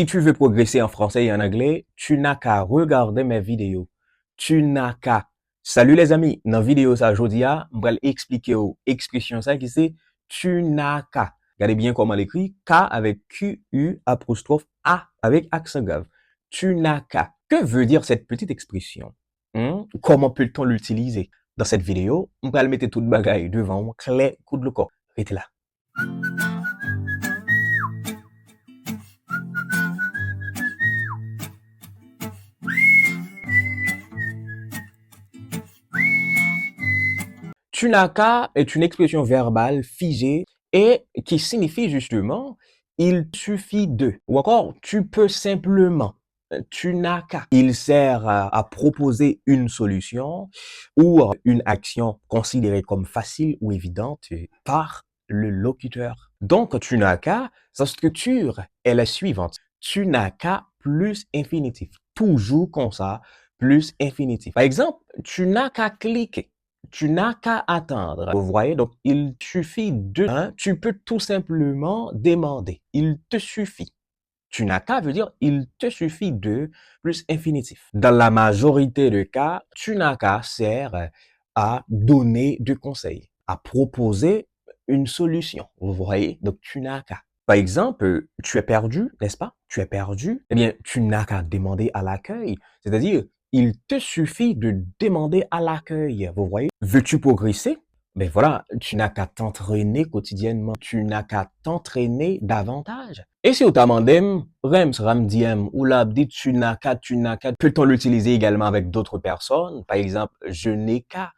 Si tu veux progresser en français et en anglais, tu n'as qu'à regarder mes vidéos. Tu n'as qu'à. Salut les amis, dans la vidéo ça aujourd'hui, je vais expliquer aux expression ça qui c'est tu n'as qu'à. Regardez bien comment l'écrit K avec Q-U apostrophe A avec accent grave. Tu n'as qu'à. Que veut dire cette petite expression? Comment peut-on l'utiliser? Dans cette vidéo, on va le mettre toute bagaille devant moi, clair, coup de le corps. Restez là. Tu n'as qu'à est une expression verbale figée et qui signifie justement il suffit de. Ou encore, tu peux simplement. Tu n'as qu'à. Il sert à proposer une solution ou une action considérée comme facile ou évidente par le locuteur. Donc, tu n'as qu'à, sa structure est la suivante. Tu n'as qu'à plus infinitif. Toujours comme ça, plus infinitif. Par exemple, tu n'as qu'à cliquer. Tu n'as qu'à attendre. Vous voyez, donc il suffit de, tu peux tout simplement demander. Il te suffit. Tu n'as qu'à veut dire il te suffit de plus infinitif. Dans la majorité des cas, tu n'as qu'à sert à donner des conseils, à proposer une solution. Vous voyez, donc tu n'as qu'à. Par exemple, tu es perdu, n'est-ce pas? Tu es perdu. Eh bien, tu n'as qu'à demander à l'accueil. C'est-à-dire, il te suffit de demander à l'accueil. Vous voyez? Veux-tu progresser? Ben voilà, tu n'as qu'à t'entraîner quotidiennement. Tu n'as qu'à t'entraîner davantage. Et si autrement Rems, Ramdiem, ou l'abdi, tu n'as qu'à, peut-on l'utiliser également avec d'autres personnes? Par exemple, je n'ai qu'à,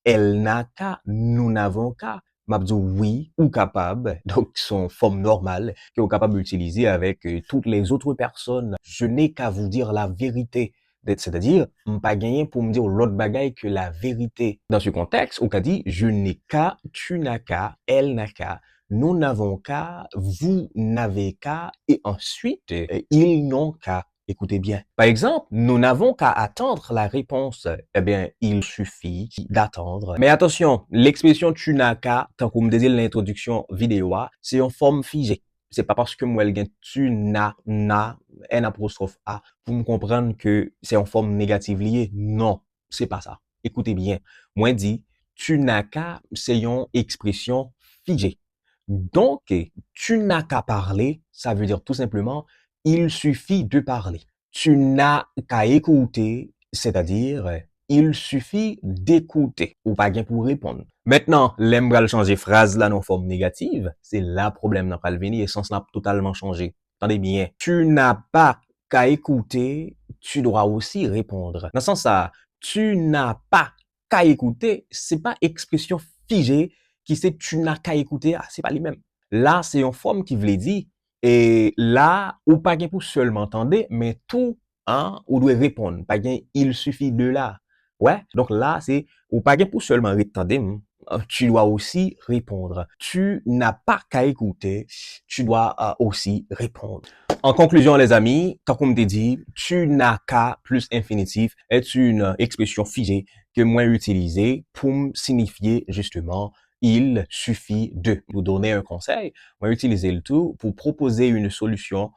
elle n'a qu'à, nous n'avons qu'à. Mabdou oui ou capable, donc son forme normale que vous capable d'utiliser avec toutes les autres personnes. Je n'ai qu'à vous dire la vérité. C'est-à-dire, pas gagné pour me dire l'autre bagaille que la vérité. Dans ce contexte, on a dit je n'ai qu'à, tu n'as qu'à, elle n'a qu'à, nous n'avons qu'à, vous n'avez qu'à, et ensuite, ils n'ont qu'à. Écoutez bien. Par exemple, nous n'avons qu'à attendre la réponse. Eh bien, il suffit d'attendre. Mais attention, l'expression tu n'as qu'à, tant qu'on me disait l'introduction vidéo, c'est en forme figée. C'est pas parce que moi, elle gagne tu n'as, n apostrophe a, pour me comprendre que c'est en forme négative liée. Non, c'est pas ça. Écoutez bien. Moi, dit, tu n'as qu'à, c'est une expression figée. Donc, tu n'as qu'à parler, ça veut dire tout simplement, il suffit de parler. Tu n'as qu'à écouter, c'est-à-dire, il suffit d'écouter, ou pas bien pour répondre. Maintenant, l'aime va changer phrase là, non forme négative, c'est là problème n'a pas le venir et sens n'a totalement changé. Attendez bien. Tu n'as pas qu'à écouter, tu dois aussi répondre. Dans ce sens ça, tu n'as pas qu'à écouter, c'est pas expression figée qui c'est tu n'as qu'à écouter, c'est pas les mêmes. Là, c'est une forme qui veut dire, et là, ou pas pour seulement entendre, mais tout, ou doit répondre. Pas gain, il suffit de là. Ouais. Donc là, c'est, ou pas pour seulement entendre, tu dois aussi répondre. Tu n'as pas qu'à écouter, tu dois aussi répondre. En conclusion, les amis, tant qu'on me dit, tu n'as qu'à plus infinitif est une expression figée que moi utiliser pour signifier justement il suffit de. Vous donner un conseil, moi utiliser le tout pour proposer une solution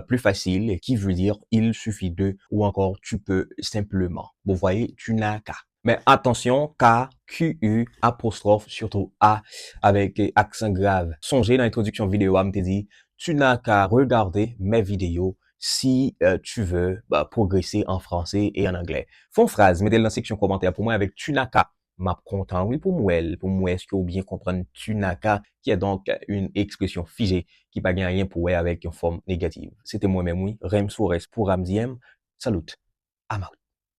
plus facile qui veut dire il suffit de ou encore tu peux simplement. Vous voyez, tu n'as qu'à. Mais attention, K, Q, U, apostrophe, surtout A, avec accent grave. Songez dans l'introduction vidéo, me dit, tu n'as qu'à regarder mes vidéos si tu veux progresser en français et en anglais. Fond phrase, mettez-le dans la section commentaire pour moi avec tu n'as qu'à. M'a content, oui, pour moi, est-ce que vous bien comprendre tu n'as qu'à, qui est donc une expression figée qui pas gagne rien pour avec une forme négative. C'était moi-même, oui, Rem Soures pour Ramdiem. Salut. I'm out.